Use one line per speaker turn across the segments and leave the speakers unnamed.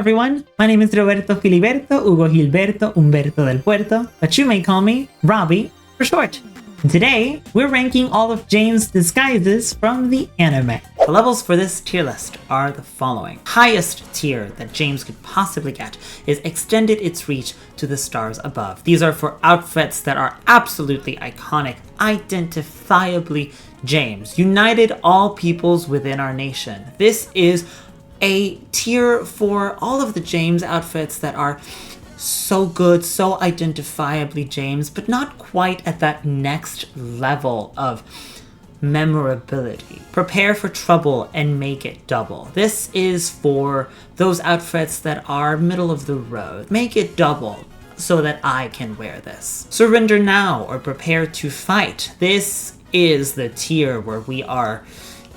everyone, my name is Roberto Filiberto Hugo Gilberto Humberto del Puerto, but you may call me Robby for short. Today, we're ranking all of James' disguises from the anime. The levels for this tier list are the following. Highest tier that James could possibly get is extended its reach to the stars above. These are for outfits that are absolutely iconic, identifiably James, united all peoples within our nation. This is a tier for all of the James outfits that are so good, so identifiably James, but not quite at that next level of memorability. Prepare for trouble and make it double. This is for those outfits that are middle of the road. Make it double so that I can wear this. Surrender now or prepare to fight. This is the tier where we are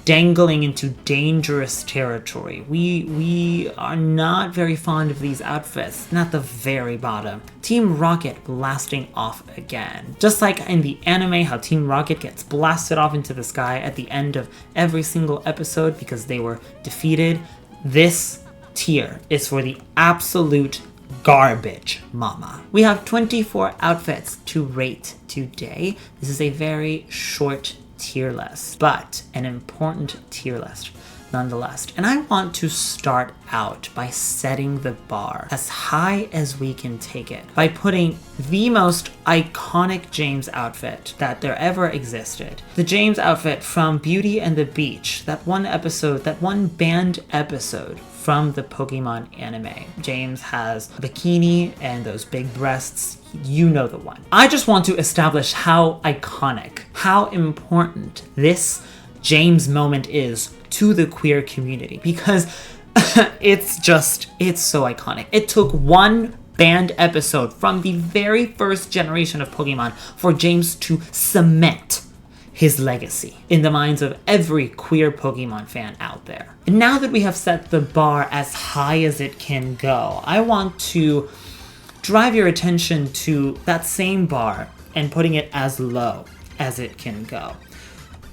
dangling into dangerous territory. We are not very fond of these outfits, not the very bottom. Team Rocket blasting off again. Just like in the anime, how Team Rocket gets blasted off into the sky at the end of every single episode because they were defeated, this tier is for the absolute garbage mama. We have 24 outfits to rate today. This is a very short tier list, but an important tier list nonetheless. And I want to start out by setting the bar as high as we can take it, by putting the most iconic James outfit that there ever existed. The James outfit from Beauty and the Beach, that one episode, that one banned episode from the Pokemon anime. James has a bikini and those big breasts. You know the one. I just want to establish how iconic, how important this James moment is to the queer community, because it's so iconic. It took one banned episode from the very first generation of Pokemon for James to cement his legacy in the minds of every queer Pokemon fan out there. And now that we have set the bar as high as it can go, I want to drive your attention to that same bar and putting it as low as it can go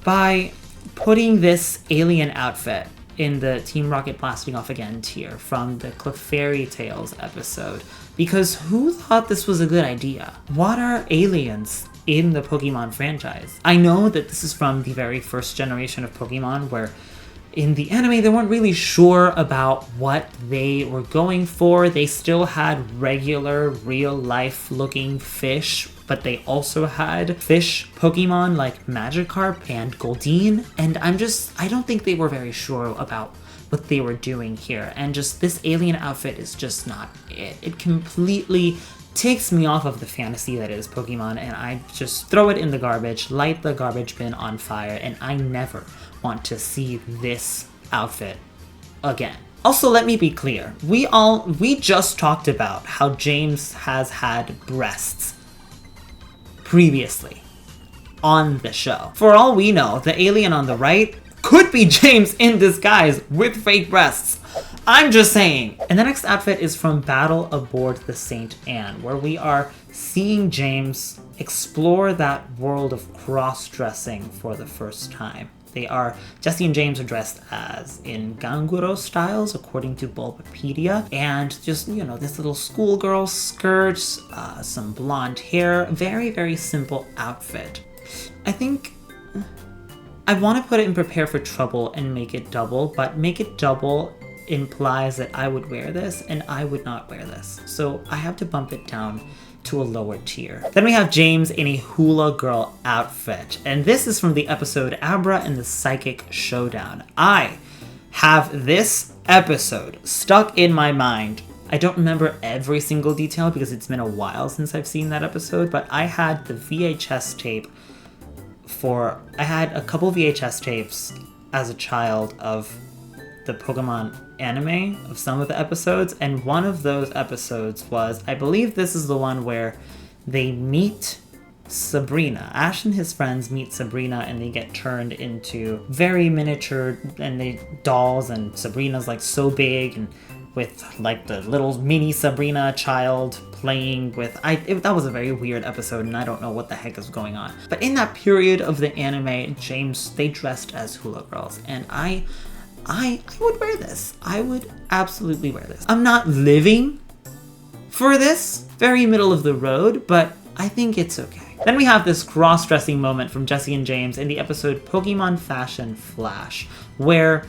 by putting this alien outfit in the Team Rocket blasting off again tier from the Clefairy Tales episode. Because who thought this was a good idea? What are aliens in the Pokemon franchise? I know that this is from the very first generation of Pokemon, where in the anime they weren't really sure about what they were going for. They still had regular, real-life looking fish, but they also had fish Pokemon like Magikarp and Goldeen, and I don't think they were very sure about what they were doing here, and just this alien outfit is just not it. It completely takes me off of the fantasy that is Pokemon, and I just throw it in the garbage, light the garbage bin on fire, and I never want to see this outfit again. Also, let me be clear. We just talked about how James has had breasts previously on the show. For all we know, the alien on the right could be James in disguise with fake breasts. I'm just saying. And the next outfit is from Battle Aboard the St. Anne, where we are seeing James explore that world of cross-dressing for the first time. Jessie and James are dressed as in Ganguro styles, according to Bulbapedia, and just, this little schoolgirl skirt, some blonde hair, very, very simple outfit. I think I want to put it in Prepare for Trouble and Make it double, but Make it double implies that I would wear this, and I would not wear this. So I have to bump it down to a lower tier. Then we have James in a hula girl outfit, and this is from the episode Abra and the Psychic Showdown. I have this episode stuck in my mind. I don't remember every single detail because it's been a while since I've seen that episode, but I had the VHS tape I had a couple VHS tapes as a child of the Pokemon anime, of some of the episodes, and one of those episodes was, I believe this is the one where they meet Sabrina. Ash and his friends meet Sabrina and they get turned into very miniature dolls, and Sabrina's like so big and with like the little mini Sabrina child playing with... that was a very weird episode, and I don't know what the heck is going on. But in that period of the anime, James, they dressed as hula girls, and I I would wear this. I would absolutely wear this. I'm not living for this, very middle of the road, but I think it's okay. Then we have this cross-dressing moment from Jessie and James in the episode Pokemon Fashion Flash, where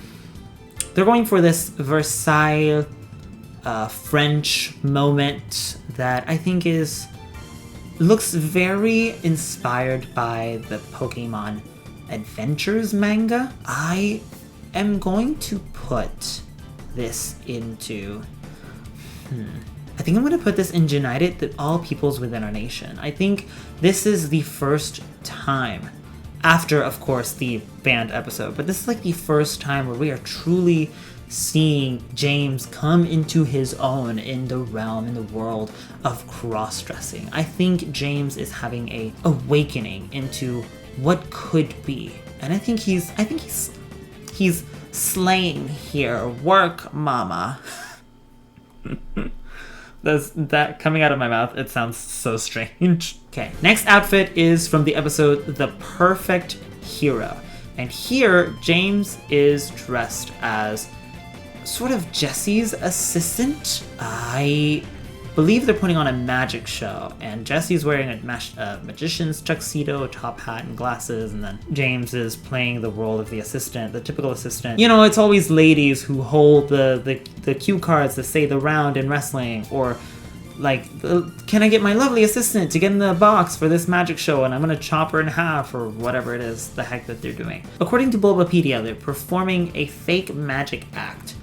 they're going for this Versailles French moment that I think looks very inspired by the Pokemon Adventures manga. I am going to put this into... I think I'm going to put this in United that all peoples within our nation. I think this is the first time, after, of course, the band episode, but this is like the first time where we are truly seeing James come into his own in the realm, in the world of cross-dressing. I think James is having a awakening into what could be. And I think he's slaying here. Work, mama. That coming out of my mouth, it sounds so strange. Okay, next outfit is from the episode The Perfect Hero. And here, James is dressed as sort of Jessie's assistant. I believe they're putting on a magic show, and Jessie's wearing a magician's tuxedo, a top hat, and glasses, and then James is playing the role of the assistant, the typical assistant. You know, it's always ladies who hold the cue cards that say the round in wrestling, or like, can I get my lovely assistant to get in the box for this magic show, and I'm gonna chop her in half, or whatever it is the heck that they're doing. According to Bulbapedia, they're performing a fake magic act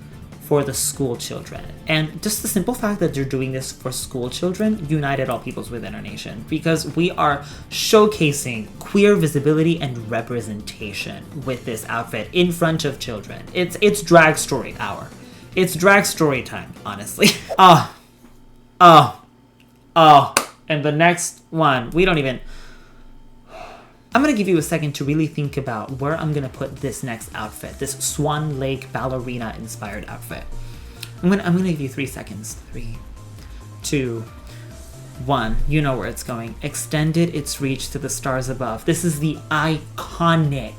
for the school children. And just the simple fact that they're doing this for school children united all peoples within our nation, because we are showcasing queer visibility and representation with this outfit in front of children. It's drag story hour. It's drag story time, honestly. And the next one, I'm going to give you a second to really think about where I'm going to put this next outfit, this Swan Lake ballerina inspired outfit. I'm going to give you 3 seconds. 3, 2, 1. You know where it's going. Extended its reach to the stars above. This is the iconic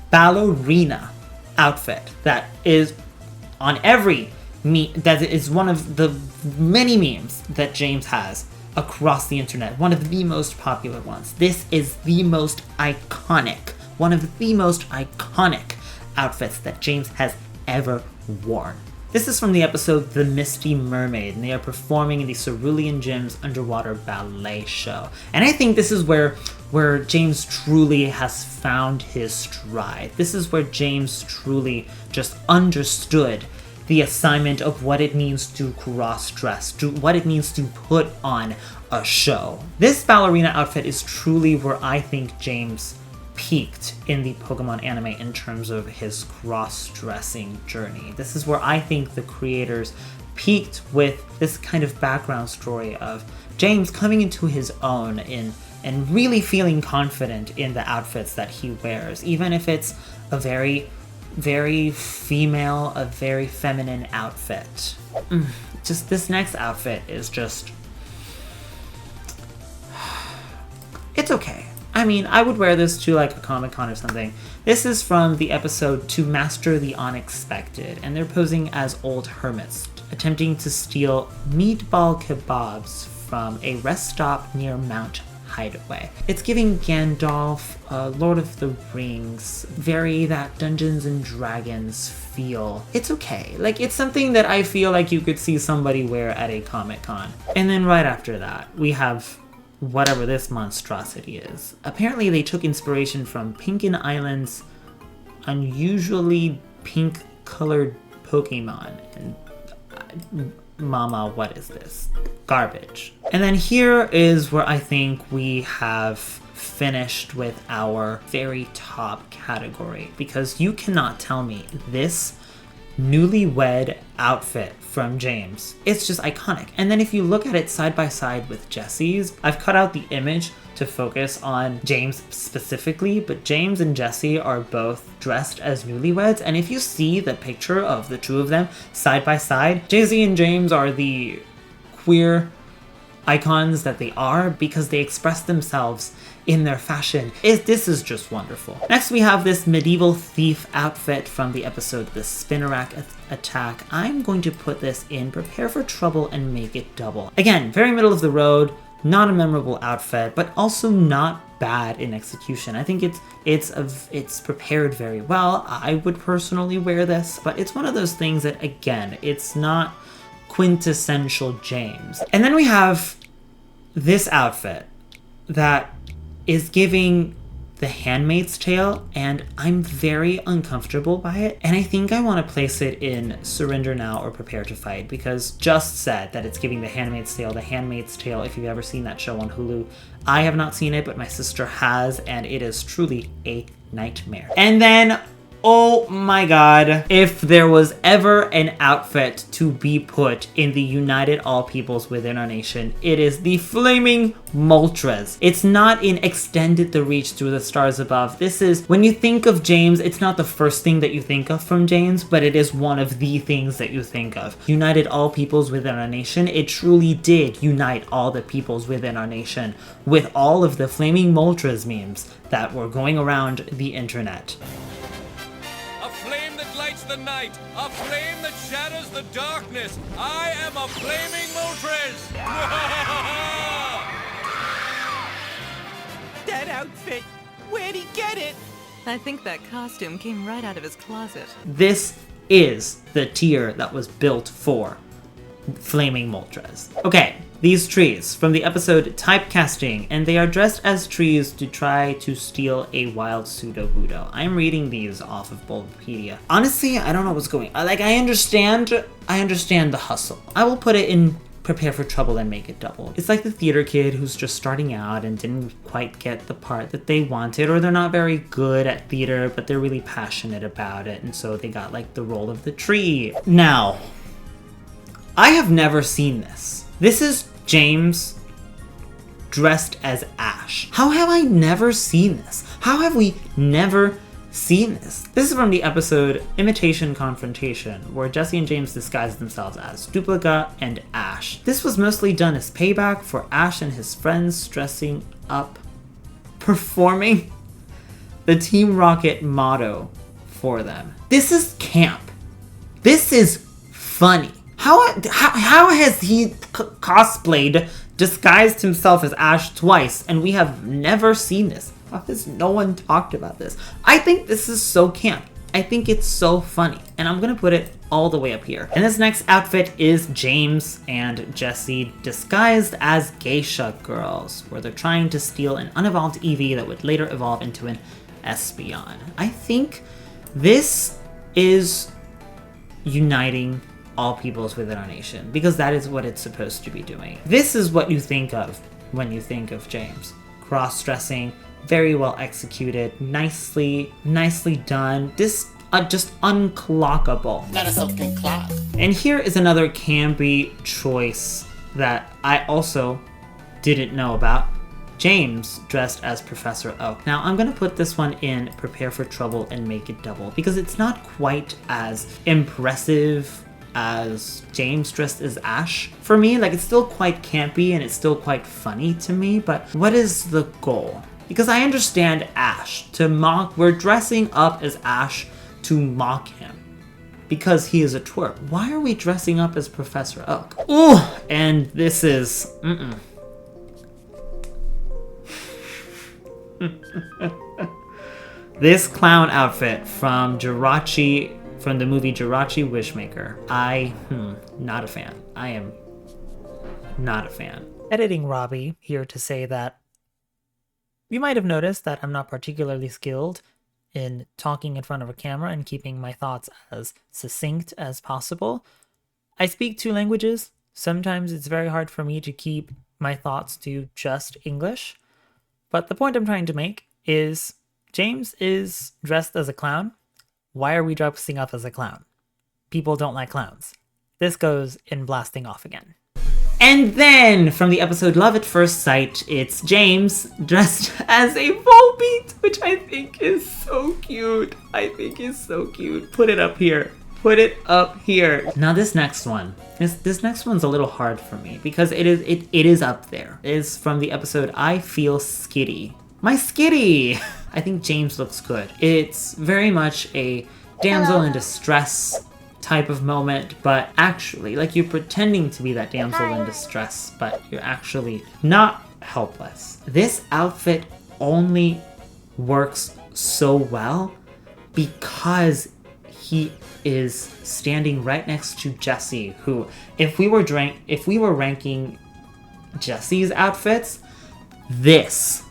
ballerina outfit that is on every that is one of the many memes that James has across the internet, one of the most popular ones. This is the most iconic, one of the most iconic outfits that James has ever worn. This is from the episode The Misty Mermaid, and they are performing in the Cerulean Gym's underwater ballet show. And I think this is where James truly has found his stride. This is where James truly just understood the assignment of what it means to cross-dress, to what it means to put on a show. This ballerina outfit is truly where I think James peaked in the Pokemon anime in terms of his cross-dressing journey. This is where I think the creators peaked with this kind of background story of James coming into his own and really feeling confident in the outfits that he wears, even if it's a very female, a very feminine outfit. Just this next outfit is just... it's okay. I mean, I would wear this to like a Comic-Con or something. This is from the episode To Master the Unexpected, and they're posing as old hermits, attempting to steal meatball kebabs from a rest stop near Mount Hideaway. It's giving Gandalf, Lord of the Rings, very that Dungeons and Dragons feel. It's okay. Like, it's something that I feel like you could see somebody wear at a Comic-Con. And then right after that, we have whatever this monstrosity is. Apparently they took inspiration from Pinkin Island's unusually pink-colored Pokemon. And mama, what is this? Garbage. And then here is where I think we have finished with our very top category, because you cannot tell me this newlywed outfit from James, it's just iconic. And then if you look at it side by side with Jessie's, I've cut out the image to focus on James specifically, but James and Jessie are both dressed as newlyweds, and if you see the picture of the two of them side by side, Jessie and James are the queer icons that they are because they express themselves in their fashion. This is just wonderful. Next we have this medieval thief outfit from the episode The Spinnerack Attack. I'm going to put this in Prepare for Trouble and Make It Double. Again, very middle of the road, not a memorable outfit, but also not bad in execution. I think it's prepared very well. I would personally wear this, but it's one of those things that, again, it's not quintessential James. And then we have this outfit that is giving The Handmaid's Tale, and I'm very uncomfortable by it. And I think I want to place it in Surrender Now or Prepare to Fight, because just said that it's giving The Handmaid's Tale. The Handmaid's Tale, if you've ever seen that show on Hulu, I have not seen it, but my sister has, and it is truly a nightmare. And then, oh my god, if there was ever an outfit to be put in the United All Peoples Within Our Nation, it is the Flaming Moltres. It's not in Extended the Reach Through the Stars Above. This is, when you think of James, it's not the first thing that you think of from James, but it is one of the things that you think of. United All Peoples Within Our Nation, it truly did unite all the peoples within our nation with all of the Flaming Moltres memes that were going around the internet.
The night, a flame that shatters the darkness. I am a flaming Moltres.
That outfit, where'd he get it?
I think that costume came right out of his closet.
This is the tier that was built for Flaming Moltres. Okay, these trees from the episode Typecasting, and they are dressed as trees to try to steal a wild pseudo-Budo. I'm reading these off of Bulbapedia. Honestly, I don't know what's going on. Like, I understand the hustle. I will put it in Prepare for Trouble and Make It Double. It's like the theater kid who's just starting out and didn't quite get the part that they wanted, or they're not very good at theater, but they're really passionate about it, and so they got like the role of the tree. Now, I have never seen this. This is James dressed as Ash. How have I never seen this? How have we never seen this? This is from the episode Imitation Confrontation, where Jesse and James disguised themselves as Duplica and Ash. This was mostly done as payback for Ash and his friends dressing up, performing the Team Rocket motto for them. This is camp. This is funny. How has he cosplayed, disguised himself as Ash twice, and we have never seen this? How has no one talked about this? I think this is so camp. I think it's so funny, and I'm gonna put it all the way up here. And this next outfit is James and Jesse disguised as geisha girls, where they're trying to steal an unevolved Eevee that would later evolve into an Espeon. I think this is uniting all peoples within our nation, because that is what it's supposed to be doing. This is what you think of when you think of James. Cross-dressing, very well executed, nicely done. This just unclockable.
Not a self can clock.
And here is another campy choice that I also didn't know about. James dressed as Professor Oak. Now I'm gonna put this one in Prepare for Trouble and Make It Double, because it's not quite as impressive as James dressed as Ash. For me, like, it's still quite campy and it's still quite funny to me, but what is the goal? Because I understand Ash, to mock, we're dressing up as Ash to mock him because he is a twerp. Why are we dressing up as Professor Oak? Ooh, and this is, this clown outfit from Jirachi, from the movie Jirachi Wishmaker. Not a fan. I am not a fan. Editing Robby here to say that you might have noticed that I'm not particularly skilled in talking in front of a camera and keeping my thoughts as succinct as possible. I speak 2 languages. Sometimes it's very hard for me to keep my thoughts to just English. But the point I'm trying to make is James is dressed as a clown. Why are we dressing up as a clown? People don't like clowns. This goes in blasting off again. And then, from the episode Love at First Sight, it's James dressed as a Volbeat, which I think is so cute. Put it up here. put it up here. Now this next one. This next one's a little hard for me because it is up there. It is from the episode I Feel Skitty. My Skitty! I think James looks good. It's very much a damsel in distress type of moment, but actually, like, you're pretending to be that damsel in distress, but you're actually not helpless. This outfit only works so well because he is standing right next to Jessie, who, if we were ranking Jessie's outfits, this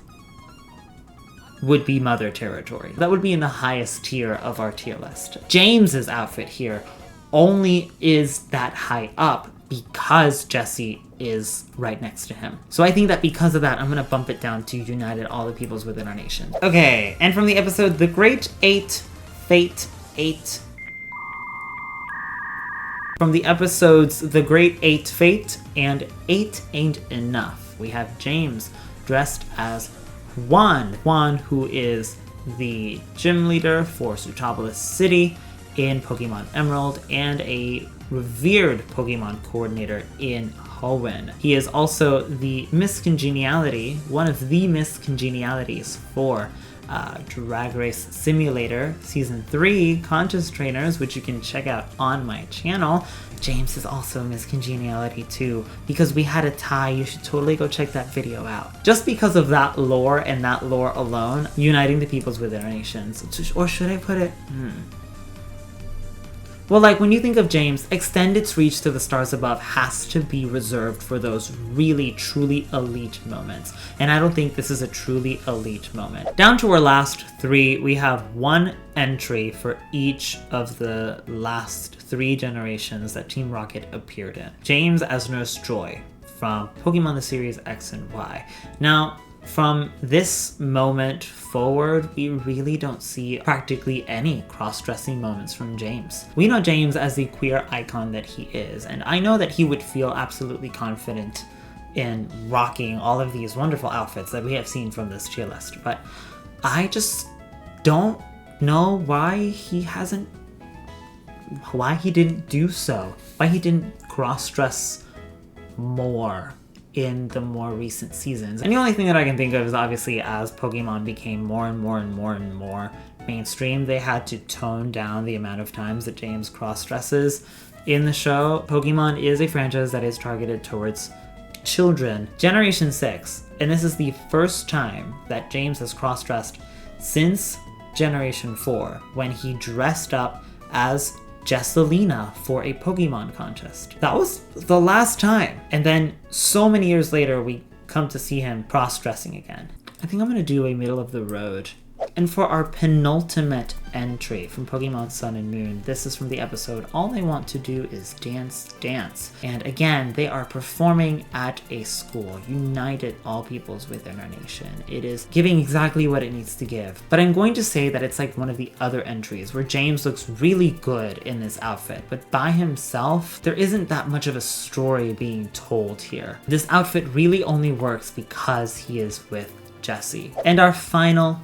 would be mother territory. That would be in the highest tier of our tier list. James's outfit here only is that high up because Jessie is right next to him. So I think that because of that, I'm gonna bump it down to United All the Peoples Within Our Nation. Okay, and from the episode The Great Eight, Fate 8. From the episodes The Great Eight, Fate, and 8 Ain't Enough, we have James dressed as Juan. Juan, who is the gym leader for Sutopolis City in Pokemon Emerald and a revered Pokemon coordinator in Hoenn. He is also the Miss Congeniality, one of the Miss Congenialities for Drag Race Simulator Season 3 Contest Trainers, which you can check out on my channel. James is also Miss Congeniality too. Because we had a tie, you should totally go check that video out. Just because of that lore and that lore alone, uniting the peoples within our nations. Or should I put it? Well, like, when you think of James, extend its reach to the stars above has to be reserved for those really, truly elite moments. And I don't think this is a truly elite moment. Down to our last three, we have one entry for each of the last 3 generations that Team Rocket appeared in. James as Nurse Joy from Pokemon the series X and Y. Now, from this moment forward, we really don't see practically any cross-dressing moments from James. We know James as the queer icon that he is, and I know that he would feel absolutely confident in rocking all of these wonderful outfits that we have seen from this tier list, but I just don't know why he didn't do so, why he didn't cross-dress more in the more recent seasons. And the only thing that I can think of is obviously as Pokemon became more and more mainstream, they had to tone down the amount of times that James cross-dresses in the show. Pokemon is a franchise that is targeted towards children. Generation 6, and this is the first time that James has cross-dressed since Generation 4, when he dressed up as Jesselina for a Pokemon contest. That was the last time. And then so many years later, we come to see him cross-dressing again. I think I'm gonna do a middle of the road. And for our penultimate entry from Pokemon Sun and Moon, this is from the episode All They Want to Do Is Dance, Dance. And again, they are performing at a school, united all peoples within our nation. It is giving exactly what it needs to give. But I'm going to say that it's like one of the other entries where James looks really good in this outfit, but by himself, there isn't that much of a story being told here. This outfit really only works because he is with Jessie. And our final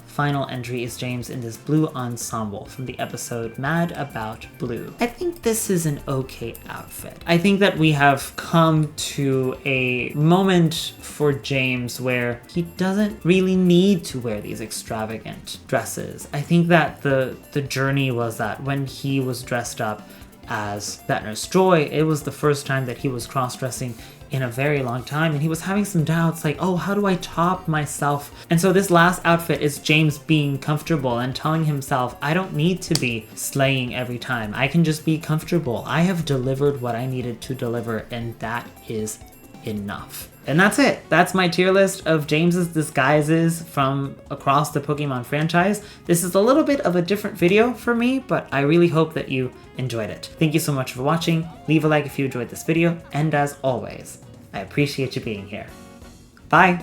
entry is James in this blue ensemble from the episode Mad About Blue. I think this is an okay outfit. I think that we have come to a moment for James where he doesn't really need to wear these extravagant dresses. I think that the journey was that when he was dressed up as that Nurse Joy, it was the first time that he was cross-dressing in a very long time, and he was having some doubts like, oh, how do I top myself? And so this last outfit is James being comfortable and telling himself, I don't need to be slaying every time. I can just be comfortable. I have delivered what I needed to deliver, and that is enough. And that's it. That's my tier list of James's disguises from across the Pokemon franchise. This is a little bit of a different video for me, but I really hope that you enjoyed it. Thank you so much for watching. Leave a like if you enjoyed this video, and as always, I appreciate you being here. Bye!